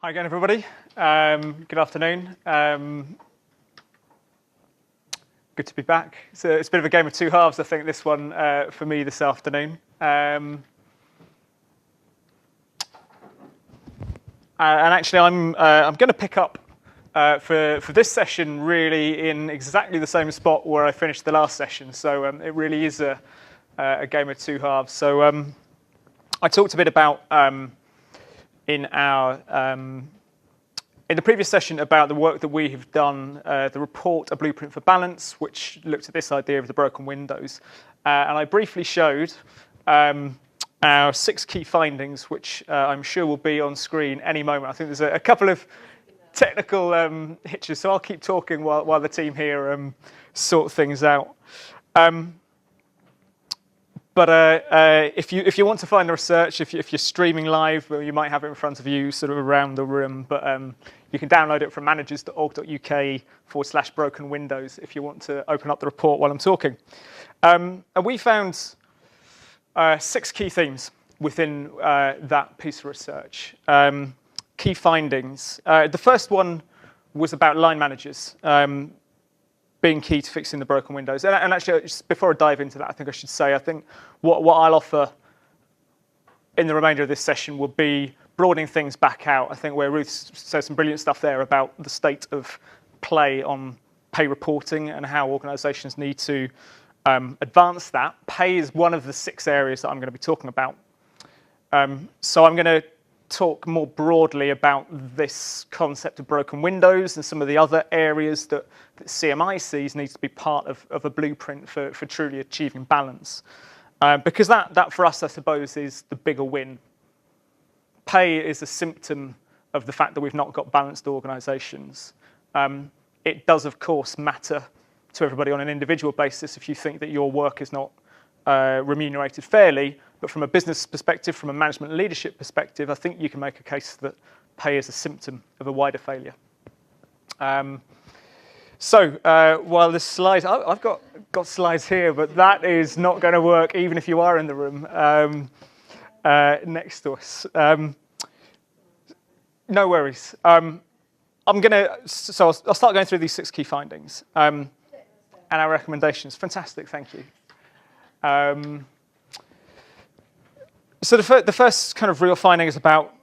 Hi again, everybody. Good afternoon. Good to be back. So it's a bit of a game of two halves, I think, this one for me this afternoon. And actually, I'm going to pick up for this session really in exactly the same spot where I finished the last session. So it really is a game of two halves. So I talked a bit about in the previous session about the work that we have done, the report, A Blueprint for Balance, which looked at this idea of the broken windows. And I briefly showed our 6 key findings, which I'm sure will be on screen any moment. I think there's a couple of technical hitches, so I'll keep talking while the team here sort things out. But if you want to find the research, if you're streaming live, well, you might have it in front of you sort of around the room. But you can download it from managers.org.uk/broken windows if you want to open up the report while I'm talking. And we found 6 key themes within that piece of research. Key findings. The first one was about line managers being key to fixing the broken windows. And actually, just before I dive into that, I think I should say, I think what I'll offer in the remainder of this session will be broadening things back out. I think where Ruth says some brilliant stuff there about the state of play on pay reporting and how organisations need to advance that. Pay is one of the 6 areas that I'm going to be talking about. So I'm going to talk more broadly about this concept of broken windows and some of the other areas that CMI sees needs to be part of a blueprint for truly achieving balance. Because that for us, I suppose, is the bigger win. Pay is a symptom of the fact that we've not got balanced organisations. It does, of course, matter to everybody on an individual basis if you think that your work is not remunerated fairly. But from a business perspective, from a management and leadership perspective, I think you can make a case that pay is a symptom of a wider failure. While the slides, I've got slides here, but that is not going to work even if you are in the room next to us. No worries. I'll start going through these 6 key findings and our recommendations. Fantastic, thank you. So the first kind of real finding is about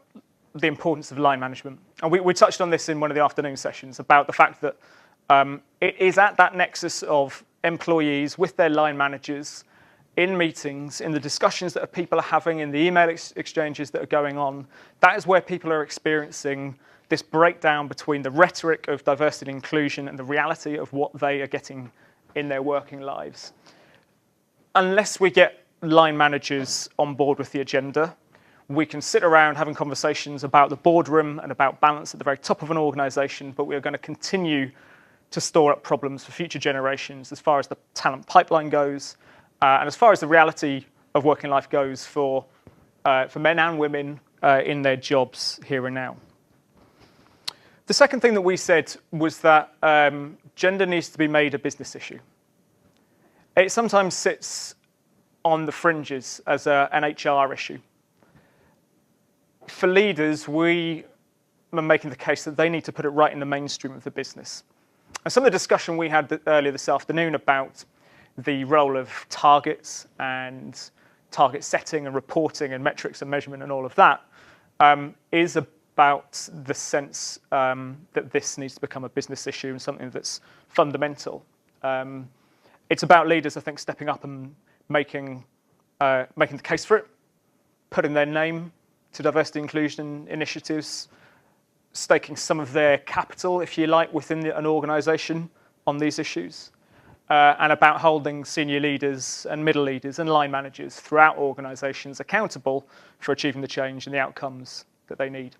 the importance of line management. And we touched on this in one of the afternoon sessions about the fact that it is at that nexus of employees with their line managers in meetings, in the discussions that people are having, in the email exchanges that are going on. That is where people are experiencing this breakdown between the rhetoric of diversity and inclusion and the reality of what they are getting in their working lives. Unless we get line managers on board with the agenda, we can sit around having conversations about the boardroom and about balance at the very top of an organisation, but we are going to continue to store up problems for future generations as far as the talent pipeline goes, and as far as the reality of working life goes for men and women in their jobs here and now. The second thing that we said was that gender needs to be made a business issue. It sometimes sits on the fringes as an HR issue. For leaders, we are making the case that they need to put it right in the mainstream of the business. And some of the discussion we had earlier this afternoon about the role of targets and target setting and reporting and metrics and measurement and all of that is about the sense that this needs to become a business issue and something that's fundamental. It's about leaders, I think, stepping up and making the case for it, putting their name to diversity inclusion initiatives, staking some of their capital, if you like, within an organisation on these issues, and about holding senior leaders and middle leaders and line managers throughout organisations accountable for achieving the change and the outcomes that they need.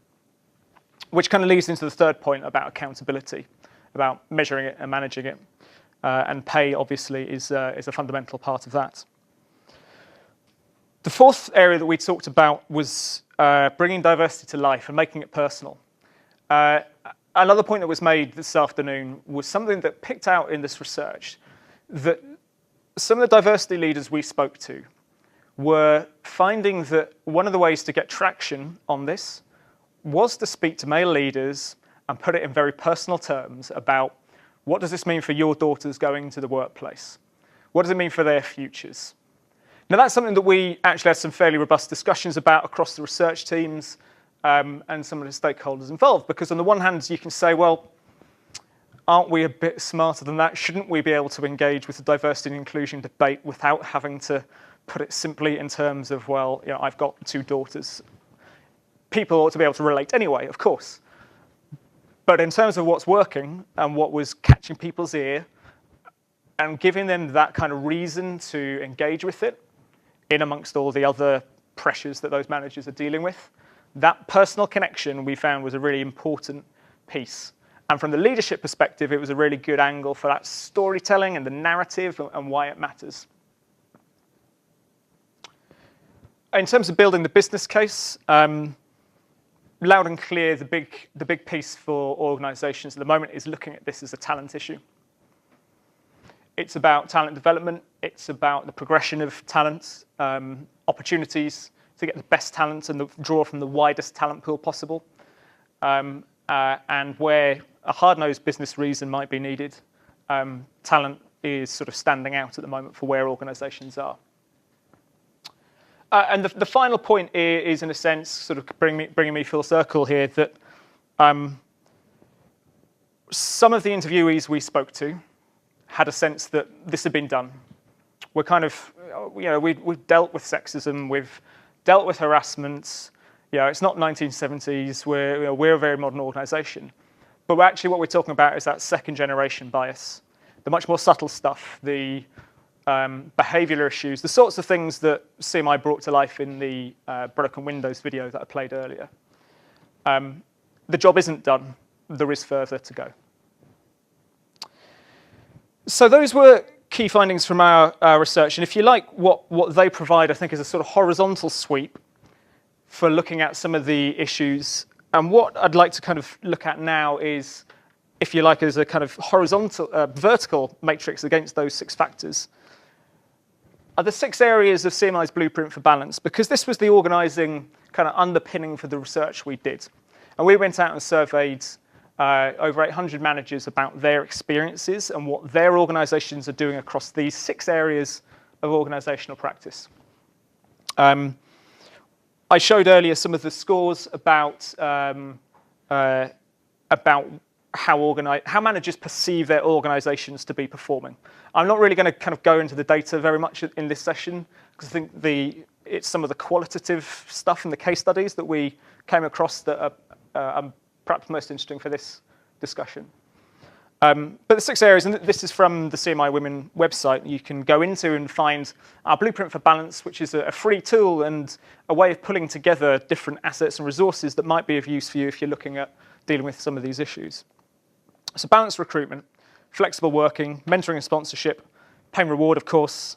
Which kind of leads into the third point about accountability, about measuring it and managing it. And pay, obviously, is a fundamental part of that. The fourth area that we talked about was bringing diversity to life and making it personal. Another point that was made this afternoon was something that picked out in this research, that some of the diversity leaders we spoke to were finding that one of the ways to get traction on this was to speak to male leaders and put it in very personal terms about what does this mean for your daughters going to the workplace? What does it mean for their futures? Now, that's something that we actually had some fairly robust discussions about across the research teams and some of the stakeholders involved, because on the one hand, you can say, well, aren't we a bit smarter than that? Shouldn't we be able to engage with the diversity and inclusion debate without having to put it simply in terms of, well, you know, I've got 2 daughters. People ought to be able to relate anyway, of course. But in terms of what's working and what was catching people's ear and giving them that kind of reason to engage with it in amongst all the other pressures that those managers are dealing with, that personal connection we found was a really important piece. And from the leadership perspective, it was a really good angle for that storytelling and the narrative and why it matters. In terms of building the business case, loud and clear, the big piece for organizations at the moment is looking at this as a talent issue. It's about talent development. It's about the progression of talent, opportunities to get the best talent and draw from the widest talent pool possible. And where a hard-nosed business reason might be needed, talent is sort of standing out at the moment for where organizations are. And the final point is, in a sense, sort of bringing me full circle here, that some of the interviewees we spoke to had a sense that this had been done. We're kind of, you know, we've dealt with sexism, we've dealt with harassment. You know, it's not 1970s. We're a very modern organisation, but actually what we're talking about is that second-generation bias, the much more subtle stuff, the behavioural issues, the sorts of things that CMI brought to life in the broken windows video that I played earlier. The job isn't done. There is further to go. So those were key findings from our research. And if you like, what they provide, I think, is a sort of horizontal sweep for looking at some of the issues. And what I'd like to kind of look at now is, if you like, as a kind of horizontal, vertical matrix against those 6 factors, are the 6 areas of CMI's blueprint for balance, because this was the organising kind of underpinning for the research we did. And we went out and surveyed over 800 managers about their experiences and what their organisations are doing across these 6 areas of organisational practice. I showed earlier some of the scores about how managers perceive their organisations to be performing. I'm not really going to kind of go into the data very much in this session, because I think it's some of the qualitative stuff in the case studies that we came across that are perhaps most interesting for this discussion. But the 6 areas, and this is from the CMI Women website, you can go into and find our Blueprint for Balance, which is a free tool and a way of pulling together different assets and resources that might be of use for you if you're looking at dealing with some of these issues. So balanced recruitment, flexible working, mentoring and sponsorship, pay and reward, of course,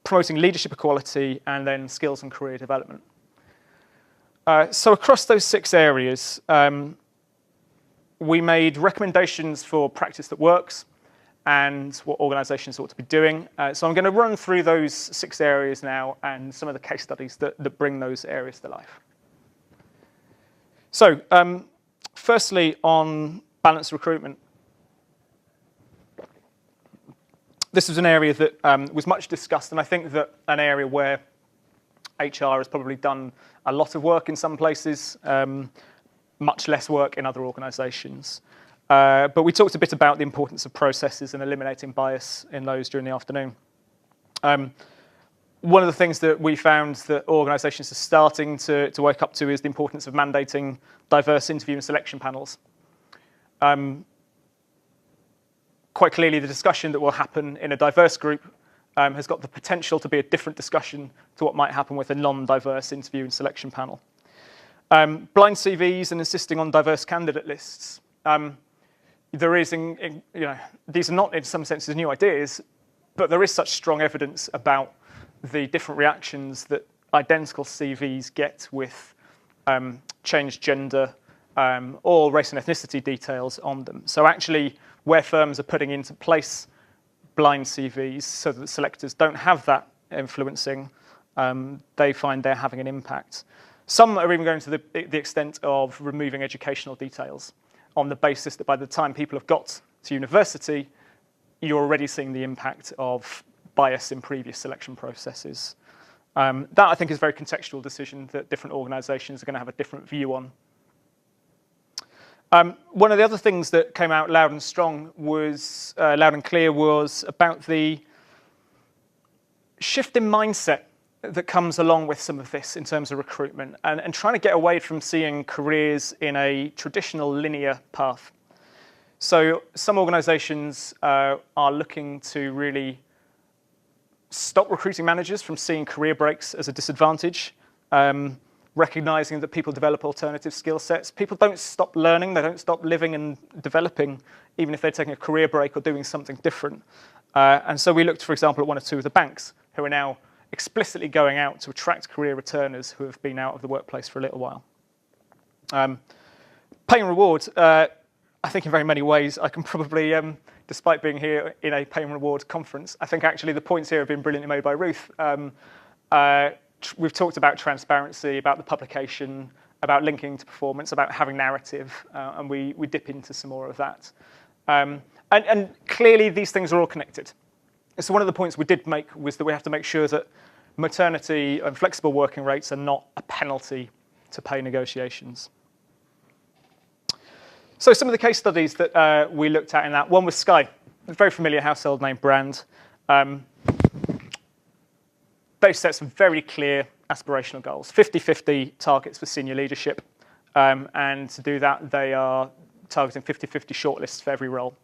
promoting leadership equality, and then skills and career development. So across those 6 areas, we made recommendations for practice that works and what organisations ought to be doing. So I'm going to run through those 6 areas now and some of the case studies that bring those areas to life. So firstly, on balanced recruitment. This was an area that was much discussed, and I think that an area where HR has probably done a lot of work in some places, much less work in other organisations. But we talked a bit about the importance of processes and eliminating bias in those during the afternoon. One of the things that we found that organisations are starting to wake up to is the importance of mandating diverse interview and selection panels. Quite clearly, the discussion that will happen in a diverse group has got the potential to be a different discussion to what might happen with a non-diverse interview and selection panel. Blind CVs and insisting on diverse candidate lists. There is, these are not in some senses new ideas, but there is such strong evidence about the different reactions that identical CVs get with changed gender or race and ethnicity details on them. So actually, where firms are putting into place blind CVs so that selectors don't have that influencing, they find they're having an impact. Some are even going to the extent of removing educational details on the basis that by the time people have got to university, you're already seeing the impact of bias in previous selection processes. That, I think, is a very contextual decision that different organizations are going to have a different view on. One of the other things that came out loud and strong was, loud and clear, was about the shift in mindset that comes along with some of this in terms of recruitment and trying to get away from seeing careers in a traditional linear path. So some organizations are looking to really stop recruiting managers from seeing career breaks as a disadvantage, recognizing that people develop alternative skill sets. People don't stop learning, they don't stop living and developing, even if they're taking a career break or doing something different. And so we looked, for example, at one or two of the banks who are now explicitly going out to attract career returners who have been out of the workplace for a little while. Pay and reward, I think in very many ways, I can probably, despite being here in a pay and reward conference, I think actually the points here have been brilliantly made by Ruth. We've talked about transparency, about the publication, about linking to performance, about having narrative, and we dip into some more of that. And clearly these things are all connected. So one of the points we did make was that we have to make sure that maternity and flexible working rates are not a penalty to pay negotiations. So some of the case studies that we looked at in that, one was Sky, a very familiar household name brand. They've set some very clear aspirational goals, 50-50 targets for senior leadership. And to do that, they are targeting 50-50 shortlists for every role.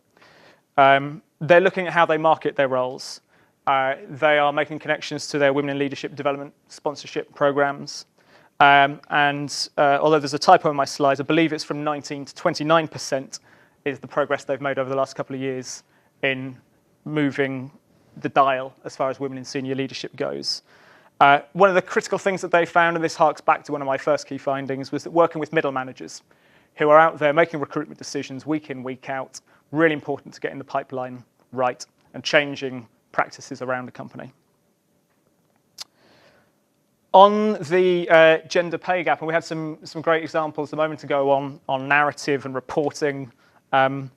They're looking at how they market their roles. They are making connections to their women in leadership development sponsorship programs. Although there's a typo in my slides, I believe it's from 19 to 29% is the progress they've made over the last couple of years in moving the dial as far as women in senior leadership goes. One of the critical things that they found, and this harks back to one of my first key findings, was that working with middle managers who are out there making recruitment decisions week in, week out, really important to getting the pipeline right and changing practices around the company. On the gender pay gap, and we had some great examples a moment ago on narrative and reporting. One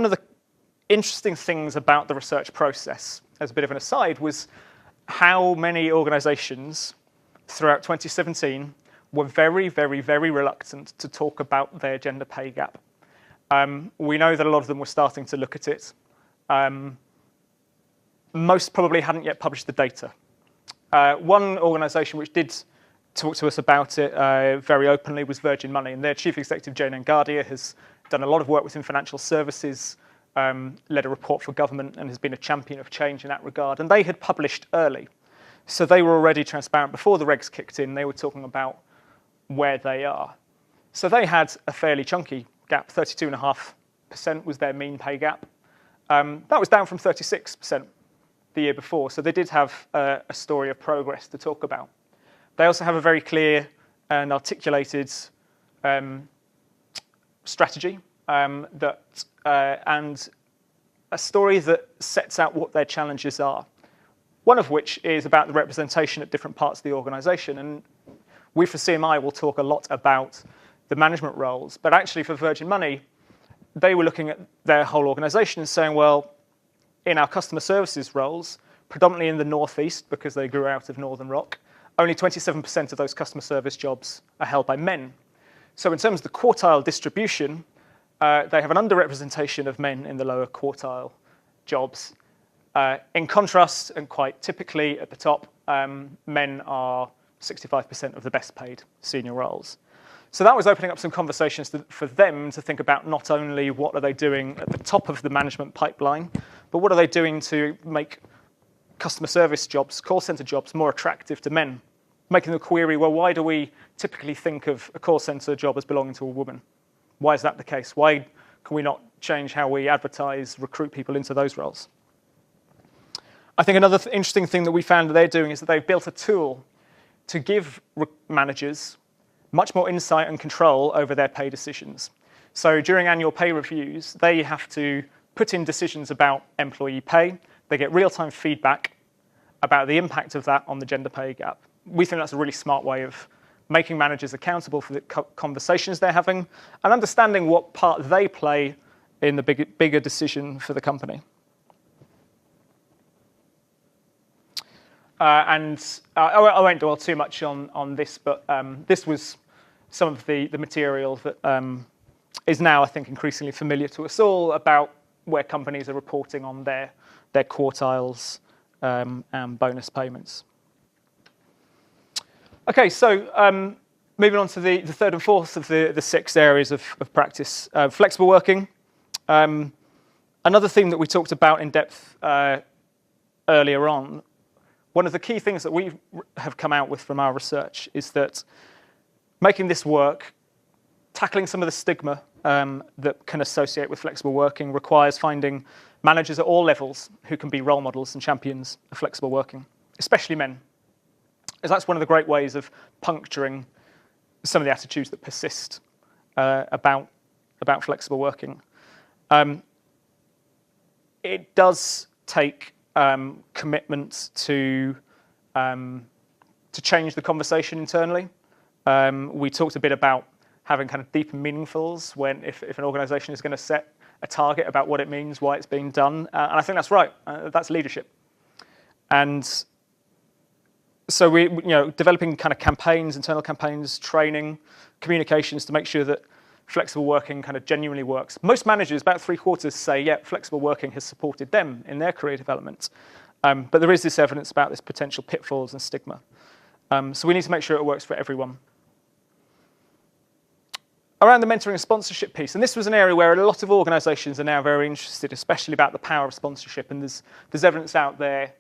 of the interesting things about the research process, as a bit of an aside, was how many organizations throughout 2017 were very, very, very reluctant to talk about their gender pay gap. We know that a lot of them were starting to look at it. Most probably hadn't yet published the data. One organization which did talk to us about it very openly was Virgin Money, and their chief executive, Jane Engardia, has done a lot of work within financial services, led a report for government, and has been a champion of change in that regard. And they had published early. So they were already transparent. Before the regs kicked in, they were talking about where they are. So they had a fairly chunky gap. 32.5% was their mean pay gap. That was down from 36% the year before. So they did have a story of progress to talk about. They also have a very clear and articulated strategy and a story that sets out what their challenges are. One of which is about the representation at different parts of the organization. And we for CMI will talk a lot about the management roles, but actually for Virgin Money, they were looking at their whole organization and saying, well, in our customer services roles, predominantly in the Northeast, because they grew out of Northern Rock, only 27% of those customer service jobs are held by men. So in terms of the quartile distribution, they have an underrepresentation of men in the lower quartile jobs. In contrast, and quite typically at the top, men are 65% of the best paid senior roles. So that was opening up some conversations for them to think about not only what are they doing at the top of the management pipeline, but what are they doing to make customer service jobs, call center jobs, more attractive to men, making the query, well, why do we typically think of a call center job as belonging to a woman? Why is that the case? Why can we not change how we advertise, recruit people into those roles? I think another interesting thing that we found that they're doing is that they've built a tool to give managers much more insight and control over their pay decisions. So during annual pay reviews, they have to put in decisions about employee pay. They get real-time feedback about the impact of that on the gender pay gap. We think that's a really smart way of making managers accountable for the conversations they're having, and understanding what part they play in the bigger decision for the company. I won't dwell too much on this, but this was some of the material that is now, I think, increasingly familiar to us all about where companies are reporting on their quartiles and bonus payments. Okay, so moving on to the third and fourth of the 6 areas of practice. Flexible working. Another theme that we talked about in depth earlier on. One of the key things that we have come out with from our research is that making this work, tackling some of the stigma that can associate with flexible working, requires finding managers at all levels who can be role models and champions of flexible working, especially men. As that's one of the great ways of puncturing some of the attitudes that persist about flexible working. It does take commitment to change the conversation internally. We talked a bit about having kind of deep and meaningfuls if an organisation is going to set a target about what it means, why it's being done, and I think that's right. That's leadership, and so we developing kind of campaigns, internal campaigns, training, communications to make sure that flexible working kind of genuinely works. Most managers, about 3/4, say, yeah, flexible working has supported them in their career development. But there is this evidence about this potential pitfalls and stigma. So we need to make sure it works for everyone. Around the mentoring and sponsorship piece, and this was an area where a lot of organisations are now very interested, especially about the power of sponsorship, and there's evidence out there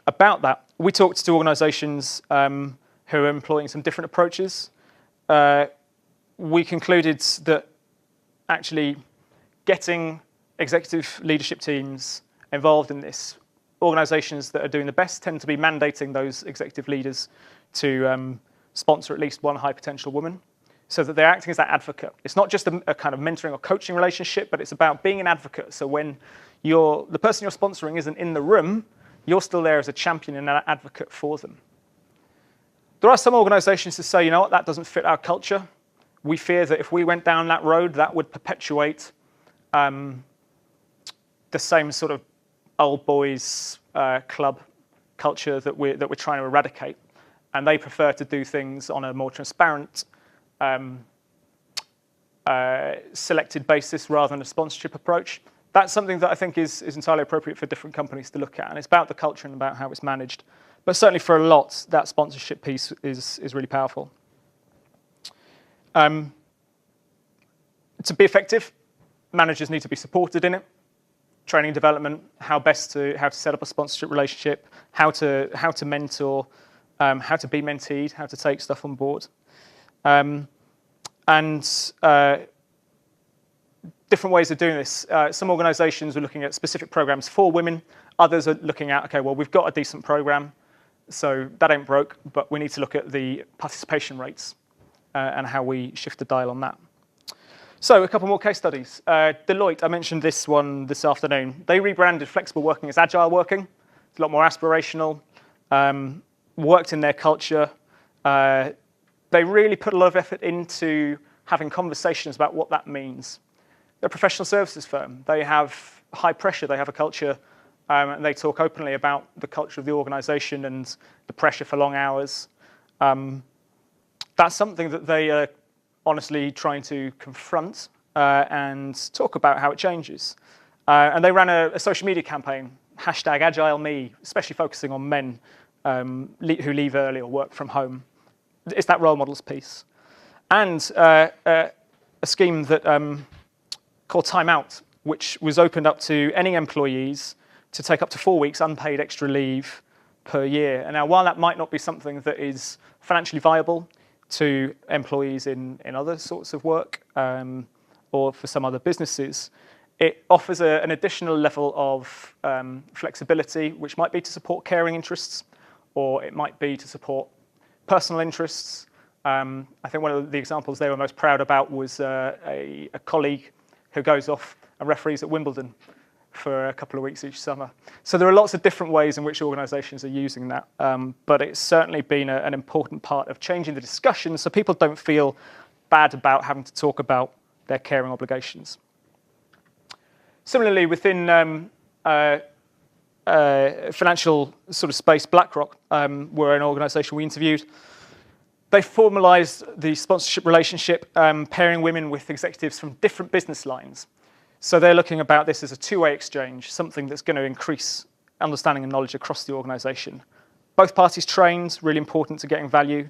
about that. We talked to organisations who are employing some different approaches. We concluded that actually getting executive leadership teams involved in this, organisations that are doing the best tend to be mandating those executive leaders to sponsor at least one high potential woman, so that they're acting as that advocate. It's not just a kind of mentoring or coaching relationship, but it's about being an advocate. So when the person you're sponsoring isn't in the room, you're still there as a champion and an advocate for them. There are some organisations who say, you know what, that doesn't fit our culture. We fear that if we went down that road, that would perpetuate the same sort of old boys club culture that we're trying to eradicate, and they prefer to do things on a more transparent, selected basis rather than a sponsorship approach. That's something that I think is entirely appropriate for different companies to look at, and it's about the culture and about how it's managed. But certainly for a lot, that sponsorship piece is really powerful. To be effective, managers need to be supported in it. Training, development, how to set up a sponsorship relationship, how to mentor, how to be menteed, how to take stuff on board, and different ways of doing this. Some organisations are looking at specific programs for women. Others are looking at, okay, well, we've got a decent program, so that ain't broke, but we need to look at the participation rates and how we shift the dial on that. So a couple more case studies. Deloitte, I mentioned this one this afternoon. They rebranded flexible working as agile working. It's a lot more aspirational, worked in their culture. They really put a lot of effort into having conversations about what that means. They're a professional services firm. They have high pressure. They have a culture, and they talk openly about the culture of the organisation and the pressure for long hours. That's something that they are honestly trying to confront and talk about how it changes. And they ran a social media campaign, #AgileMe, especially focusing on men who leave early or work from home. It's that role models piece. And a scheme that called Time Out, which was opened up to any employees to take up to 4 weeks unpaid extra leave per year. And now, while that might not be something that is financially viable to employees in other sorts of work or for some other businesses, it offers an additional level of flexibility, which might be to support caring interests, or it might be to support personal interests. I think one of the examples they were most proud about was a colleague who goes off and referees at Wimbledon for a couple of weeks each summer. So there are lots of different ways in which organisations are using that, but it's certainly been an important part of changing the discussion so people don't feel bad about having to talk about their caring obligations. Similarly, within financial sort of space, BlackRock were an organisation we interviewed. They formalised the sponsorship relationship, pairing women with executives from different business lines. So they're looking about this as a two-way exchange, something that's going to increase understanding and knowledge across the organisation. Both parties trained, really important to getting value.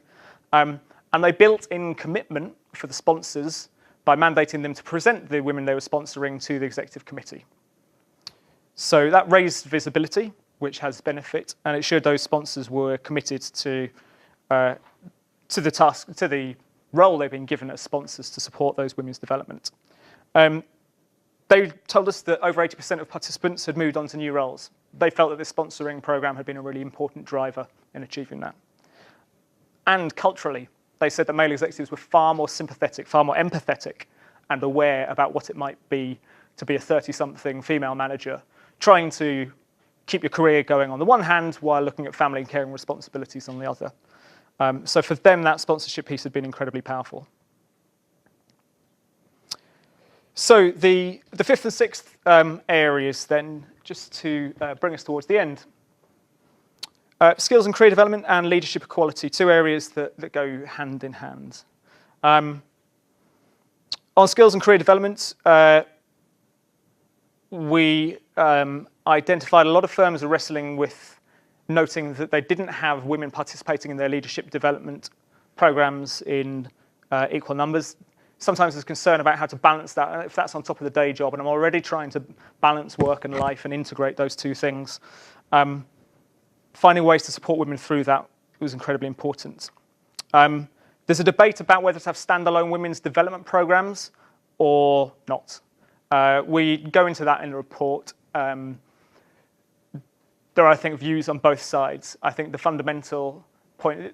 And they built in commitment for the sponsors by mandating them to present the women they were sponsoring to the executive committee. So that raised visibility, which has benefit, and it showed those sponsors were committed to the task, to the role they've been given as sponsors to support those women's development. They told us that over 80% of participants had moved on to new roles. They felt that this sponsoring program had been a really important driver in achieving that. And culturally, they said that male executives were far more sympathetic, far more empathetic, and aware about what it might be to be a 30-something female manager, trying to keep your career going on the one hand while looking at family and caring responsibilities on the other. So for them, that sponsorship piece had been incredibly powerful. So the fifth and sixth areas then, just to bring us towards the end. Skills and career development and leadership equality, two areas that go hand in hand. On skills and career development, we identified a lot of firms are wrestling with noting that they didn't have women participating in their leadership development programs in equal numbers. Sometimes there's concern about how to balance that, if that's on top of the day job, and I'm already trying to balance work and life and integrate those two things. Finding ways to support women through that was incredibly important. There's a debate about whether to have standalone women's development programs or not. We go into that in the report. There are, I think, views on both sides. I think the fundamental point,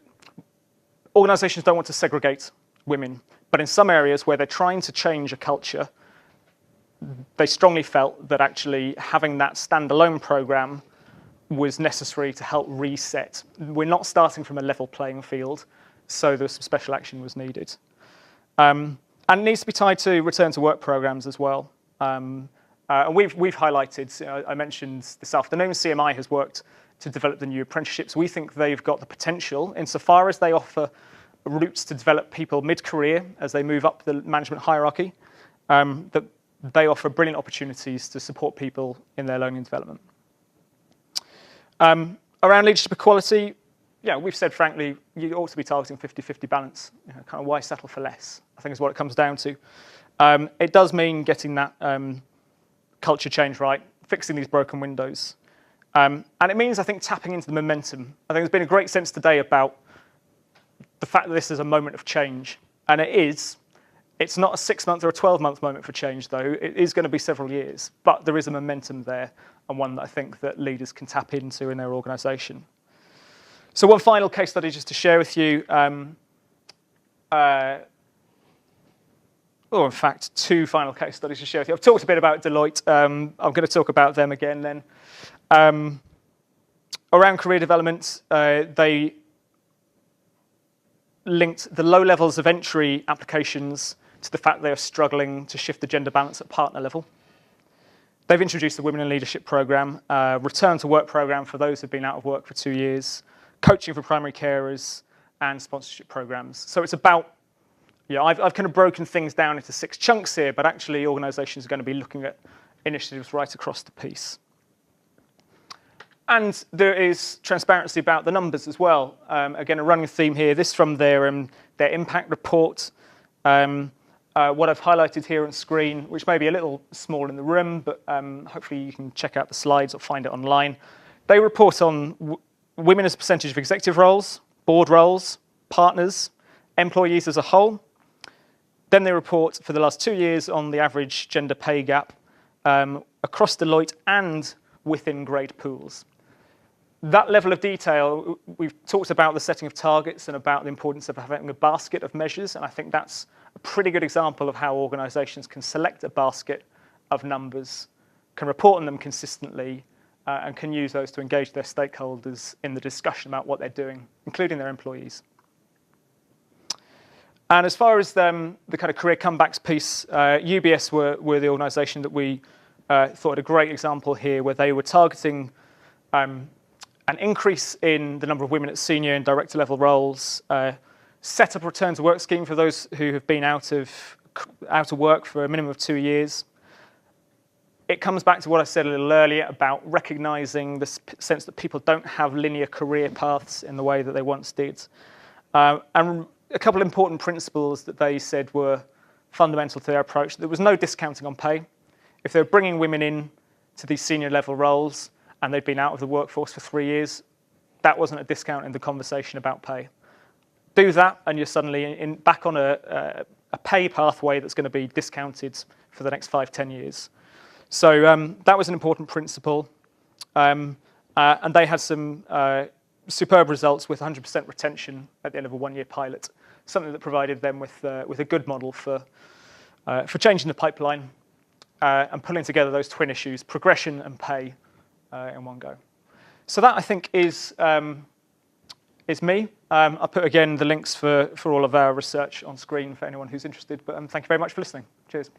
organisations don't want to segregate women, but in some areas where they're trying to change a culture, they strongly felt that actually having that standalone program was necessary to help reset. We're not starting from a level playing field, so there's some special action was needed. And it needs to be tied to return to work programs as well. And we've highlighted, I mentioned this afternoon, CMI has worked to develop the new apprenticeships. We think they've got the potential, insofar as they offer routes to develop people mid-career as they move up the management hierarchy, that they offer brilliant opportunities to support people in their learning and development. Around leadership equality, yeah, we've said, frankly, you ought to be targeting 50-50 balance. You know, kind of why settle for less, I think is what it comes down to. It does mean getting that culture change right, fixing these broken windows. And it means, I think, tapping into the momentum. I think there's been a great sense today about the fact that this is a moment of change. And it is. It's not a 6-month or a 12-month moment for change, though. It is going to be several years. But there is a momentum there, and one that I think that leaders can tap into in their organisation. So one final case study just to share with you. Or in fact, two final case studies to share with you. I've talked a bit about Deloitte. I'm going to talk about them again then. Around career development, they linked the low levels of entry applications to the fact they are struggling to shift the gender balance at partner level. They've introduced the Women in Leadership program, return to work program for those who've been out of work for 2 years, coaching for primary carers, and sponsorship programs. So it's about, I've kind of broken things down into 6 chunks here, but actually organisations are going to be looking at initiatives right across the piece. And there is transparency about the numbers as well. Again, a running theme here, this from their impact report. What I've highlighted here on screen, which may be a little small in the room, but hopefully you can check out the slides or find it online. They report on women as a percentage of executive roles, board roles, partners, employees as a whole. Then they report for the last 2 years on the average gender pay gap across Deloitte and within grade pools. That level of detail, we've talked about the setting of targets and about the importance of having a basket of measures, and I think that's a pretty good example of how organisations can select a basket of numbers can report on them consistently, and can use those to engage their stakeholders in the discussion about what they're doing, including their employees. And as far as the kind of career comebacks piece, UBS were the organisation that we thought a great example here, where they were targeting an increase in the number of women at senior and director level roles, set up a return to work scheme for those who have been out of work for a minimum of 2 years. It comes back to what I said a little earlier about recognising the sense that people don't have linear career paths in the way that they once did. And a couple of important principles that they said were fundamental to their approach. There was no discounting on pay. If they were bringing women in to these senior level roles and they'd been out of the workforce for 3 years, that wasn't a discount in the conversation about pay. Do that and you're suddenly back on a pay pathway that's going to be discounted for the next 5-10 years. So that was an important principle. And they had some superb results with 100% retention at the end of a 1-year pilot, something that provided them with a good model for changing the pipeline and pulling together those twin issues, progression and pay, in one go. So that, I think, is me. I'll put, again, the links for all of our research on screen for anyone who's interested. But thank you very much for listening. Cheers.